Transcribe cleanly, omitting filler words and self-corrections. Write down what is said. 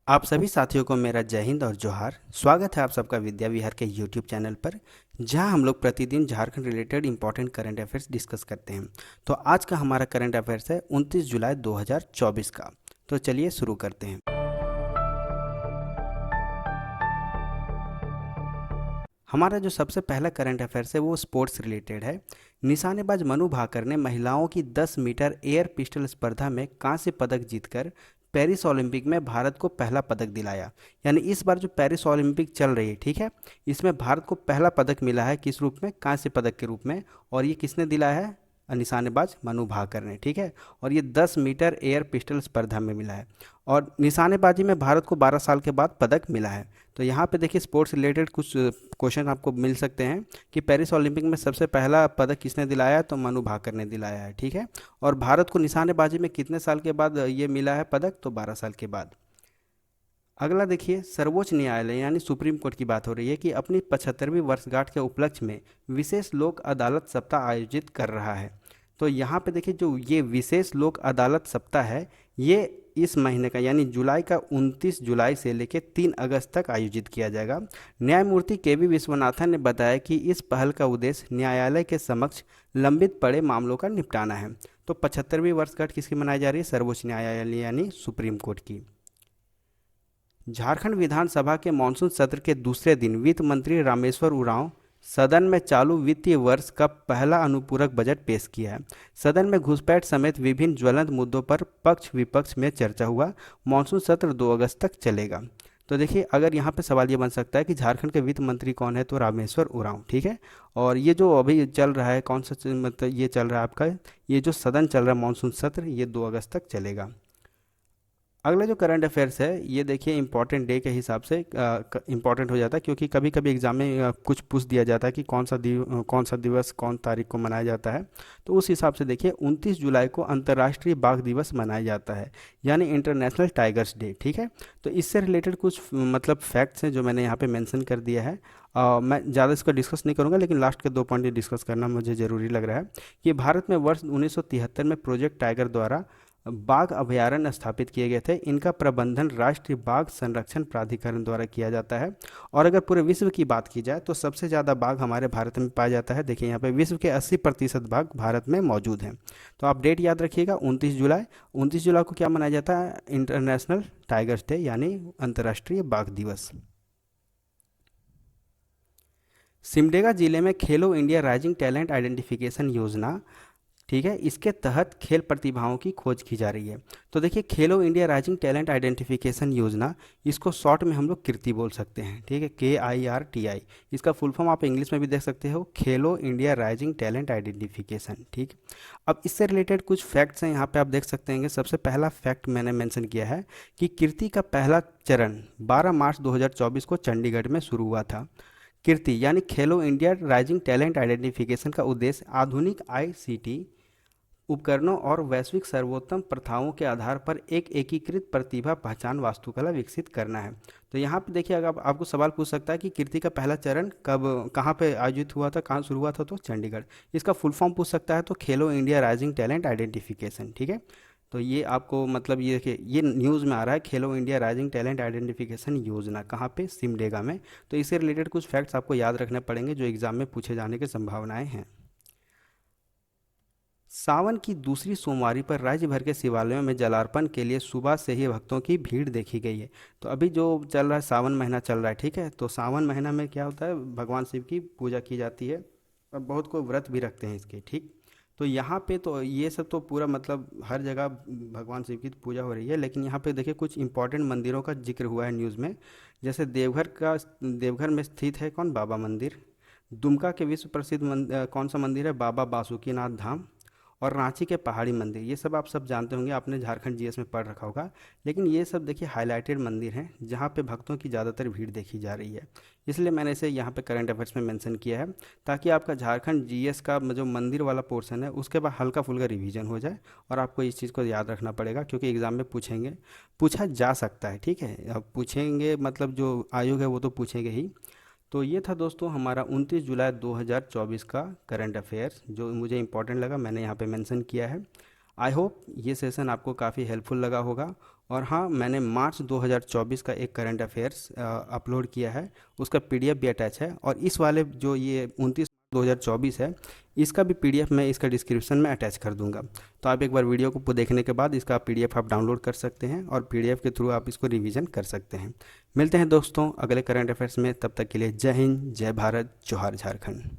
आप सभी साथियों को मेरा जय हिंद और जोहार। स्वागत है आप सबका विद्या विहार के यूट्यूब चैनल पर, जहां हम लोग प्रतिदिन Jharkhand related important current affairs discuss करते हैं। तो आज का हमारा करंट अफेयर्स है 29 जुलाई 2024 का। तो चलिए शुरू करते हैं। हमारा जो सबसे पहला करंट अफेयर्स है वो स्पोर्ट्स रिलेटेड है। निशानेबाज मनु भाकर ने महिलाओं की 10 मीटर एयर पिस्टल स्पर्धा में कांस्य पदक जीतकर पेरिस ओलंपिक में भारत को पहला पदक दिलाया। यानी इस बार जो पेरिस ओलंपिक चल रही है, ठीक है, इसमें भारत को पहला पदक मिला है। किस रूप में? कांस्य पदक के रूप में। और ये किसने दिलाया है? निशानेबाज मनु भाकर ने, ठीक है। और ये 10 मीटर एयर पिस्टल स्पर्धा में मिला है। और निशानेबाजी में भारत को 12 साल के बाद पदक मिला है। तो यहाँ पे देखिए स्पोर्ट्स रिलेटेड कुछ क्वेश्चन आपको मिल सकते हैं कि पेरिस ओलंपिक में सबसे पहला पदक किसने दिलाया? तो मनु भाकर ने दिलाया है, ठीक है। और भारत को निशानेबाजी में कितने साल के बाद ये मिला है पदक? तो 12 साल के बाद। अगला देखिए, सर्वोच्च न्यायालय यानी सुप्रीम कोर्ट की बात हो रही है कि अपनी 75वीं वर्षगांठ के उपलक्ष्य में विशेष लोक अदालत सप्ताह आयोजित कर रहा है। तो यहाँ पे देखिए जो ये विशेष लोक अदालत सप्ताह है, ये इस महीने का यानी जुलाई का 29 जुलाई से लेकर 3 अगस्त तक आयोजित किया जाएगा। न्यायमूर्ति केवी विश्वनाथन ने बताया कि इस पहल का उद्देश्य न्यायालय के समक्ष लंबित पड़े मामलों का निपटाना है। तो 75वीं वर्षगांठ किसकी मनाई जा रही है? सर्वोच्च न्यायालय यानी सुप्रीम कोर्ट की। झारखंड विधानसभा के मानसून सत्र के दूसरे दिन वित्त मंत्री रामेश्वर उरांव सदन में चालू वित्तीय वर्ष का पहला अनुपूरक बजट पेश किया है। सदन में घुसपैठ समेत विभिन्न ज्वलंत मुद्दों पर पक्ष विपक्ष में चर्चा हुआ। मानसून सत्र 2 अगस्त तक चलेगा। तो देखिए, अगर यहाँ पे सवाल ये बन सकता है कि झारखंड के वित्त मंत्री कौन है? तो रामेश्वर उरांव, ठीक है। और ये जो अभी चल रहा है कौन सा मतलब ये चल रहा है आपका, ये जो सदन चल रहा है मानसून सत्र, ये 2 अगस्त तक चलेगा। अगला जो करंट अफेयर्स है ये देखिए इंपॉर्टेंट डे के हिसाब से इंपॉर्टेंट हो जाता है, क्योंकि कभी कभी एग्जाम में कुछ पूछ दिया जाता है कि कौन सा दिवस कौन तारीख को मनाया जाता है। तो उस हिसाब से देखिए 29 जुलाई को अंतर्राष्ट्रीय बाघ दिवस मनाया जाता है, यानी इंटरनेशनल टाइगर्स डे, ठीक है। तो इससे रिलेटेड कुछ मतलब फैक्ट्स हैं जो मैंने यहाँ पे मेंशन कर दिया है। मैं ज़्यादा इसको डिस्कस नहीं करूँगा, लेकिन लास्ट के 2 पॉइंट डिस्कस करना मुझे ज़रूरी लग रहा है कि भारत में वर्ष 1973 में प्रोजेक्ट टाइगर द्वारा बाघ अभयारण्य स्थापित किए गए थे। इनका प्रबंधन राष्ट्रीय बाघ संरक्षण प्राधिकरण द्वारा किया जाता है। और अगर पूरे विश्व की बात की जाए तो सबसे ज़्यादा बाघ हमारे भारत में पाया जाता है। देखिए यहाँ पे विश्व के 80% बाघ भारत में मौजूद हैं। तो आप डेट याद रखिएगा 29 जुलाई। 29 जुलाई को क्या मनाया जाता है? इंटरनेशनल टाइगर्स डे यानी अंतर्राष्ट्रीय बाघ दिवस। सिमडेगा जिले में खेलो इंडिया राइजिंग टैलेंट आइडेंटिफिकेशन योजना, ठीक है, इसके तहत खेल प्रतिभाओं की खोज की जा रही है। तो देखिए खेलो इंडिया राइजिंग टैलेंट आइडेंटिफिकेशन योजना, इसको शॉर्ट में हम लोग कीर्ति बोल सकते हैं, ठीक है, KIRTI। इसका फुल फॉर्म आप इंग्लिश में भी देख सकते हो, खेलो इंडिया राइजिंग टैलेंट आइडेंटिफिकेशन, ठीक। अब इससे रिलेटेड कुछ फैक्ट्स हैं यहाँ पे आप देख सकते हैं। सबसे पहला फैक्ट मैंने मेंशन किया है कि कीर्ति का पहला चरण 12 मार्च 2024 को चंडीगढ़ में शुरू हुआ था। कीर्ति यानी खेलो इंडिया राइजिंग टैलेंट आइडेंटिफिकेशन का उद्देश्य आधुनिक ICT उपकरणों और वैश्विक सर्वोत्तम प्रथाओं के आधार पर एक एकीकृत प्रतिभा पहचान वास्तुकला विकसित करना है। तो यहाँ पे देखिए, अगर आपको सवाल पूछ सकता है कि कीर्ति का पहला चरण कब कहाँ पे आयोजित हुआ था, कहाँ शुरू हुआ था? तो चंडीगढ़। इसका फुल फॉर्म पूछ सकता है तो खेलो इंडिया राइजिंग टैलेंट आइडेंटिफिकेशन, ठीक है। तो ये आपको मतलब ये देखिए ये न्यूज़ में आ रहा है खेलो इंडिया राइजिंग टैलेंट आइडेंटिफिकेशन योजना, कहाँ पे? सिमडेगा में। तो इससे रिलेटेड कुछ फैक्ट्स आपको याद रखने पड़ेंगे जो एग्जाम में पूछे जाने की संभावनाएं हैं। सावन की दूसरी सोमवारी पर राज्य भर के शिवालयों में जलार्पण के लिए सुबह से ही भक्तों की भीड़ देखी गई है। तो अभी जो चल रहा है सावन महीना चल रहा है, ठीक है। तो सावन महीना में क्या होता है? भगवान शिव की पूजा की जाती है और बहुत को व्रत भी रखते हैं इसके, ठीक। तो यहाँ पे तो ये सब तो पूरा मतलब हर जगह भगवान शिव की पूजा हो रही है, लेकिन यहाँ पे देखिए कुछ इंपॉर्टेंट मंदिरों का जिक्र हुआ है न्यूज़ में। जैसे देवघर में स्थित है कौन? बाबा मंदिर। दुमका के विश्व प्रसिद्ध कौन सा मंदिर है? बाबा बासुकीनाथ धाम। और रांची के पहाड़ी मंदिर, ये सब आप सब जानते होंगे, आपने झारखंड GS में पढ़ रखा होगा। लेकिन ये सब देखिए हाईलाइटेड मंदिर हैं जहाँ पे भक्तों की ज़्यादातर भीड़ देखी जा रही है। इसलिए मैंने इसे यहाँ पे करंट अफेयर्स में मेंशन किया है, ताकि आपका झारखंड GS का जो मंदिर वाला पोर्शन है उसके बाद हल्का फुल्का रिवीजन हो जाए। और आपको इस चीज़ को याद रखना पड़ेगा, क्योंकि एग्ज़ाम में पूछेंगे, पूछा जा सकता है, ठीक है। अब पूछेंगे मतलब जो आयोग है वो तो पूछेंगे ही। तो ये था दोस्तों हमारा 29 जुलाई 2024 का करंट अफेयर्स, जो मुझे इंपॉर्टेंट लगा मैंने यहाँ पे मेंशन किया है। आई होप ये सेशन आपको काफ़ी हेल्पफुल लगा होगा। और हाँ, मैंने मार्च 2024 का एक करंट अफेयर्स अपलोड किया है, उसका पीडीएफ भी अटैच है। और इस वाले जो ये 29/2024 है, इसका भी पीडीएफ मैं इसका डिस्क्रिप्शन में अटैच कर दूंगा। तो आप एक बार वीडियो को देखने के बाद इसका पीडीएफ आप डाउनलोड कर सकते हैं और पीडीएफ के थ्रू आप इसको रिवीजन कर सकते हैं। मिलते हैं दोस्तों अगले करंट अफेयर्स में, तब तक के लिए जय हिंद, जय भारत, जोहार झारखंड।